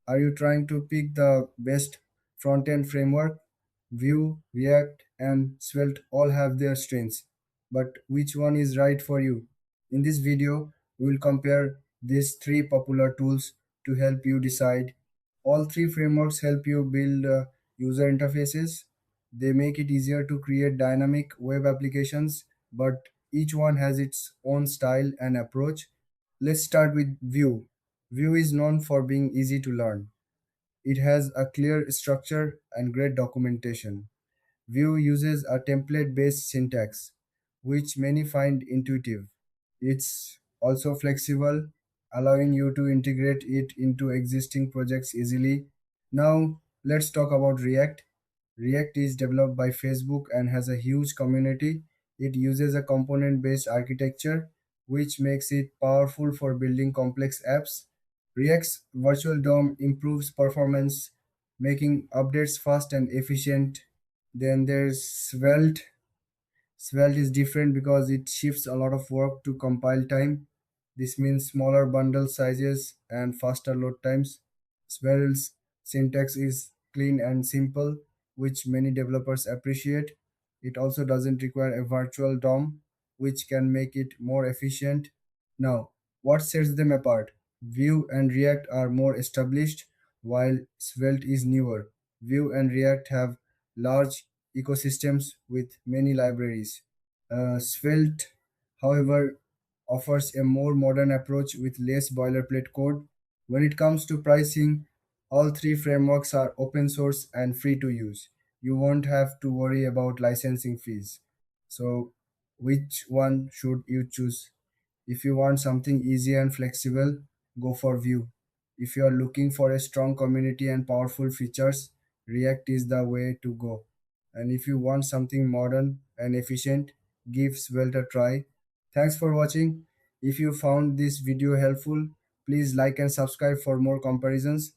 Are you trying to pick the best front-end framework? Vue, React, and Svelte all have their strengths, but which one is right for you? In this video, we will compare these three popular tools to help you decide. All three frameworks help you build user interfaces. They make it easier to create dynamic web applications, but each one has its own style and approach. Let's start with Vue. Vue is known for being easy to learn. It has a clear structure and great documentation. Vue uses a template based syntax, which many find intuitive. It's also flexible, allowing you to integrate it into existing projects easily. Now, let's talk about React. React is developed by Facebook and has a huge community. It uses a component based architecture, which makes it powerful for building complex apps. React's virtual DOM improves performance, making updates fast and efficient. Then there's Svelte. Svelte is different because it shifts a lot of work to compile time. This means smaller bundle sizes and faster load times. Svelte's syntax is clean and simple, which many developers appreciate. It also doesn't require a virtual DOM, which can make it more efficient. Now, what sets them apart? Vue and React are more established, while Svelte is newer. Vue and React have large ecosystems with many libraries. Svelte, however, offers a more modern approach with less boilerplate code. When it comes to pricing, all three frameworks are open source and free to use. You won't have to worry about licensing fees. So, which one should you choose? If you want something easy and flexible, go for Vue. If you are looking for a strong community and powerful features, React is the way to go. And if you want something modern and efficient, give Svelte a try. Thanks for watching. If you found this video helpful, please like and subscribe for more comparisons.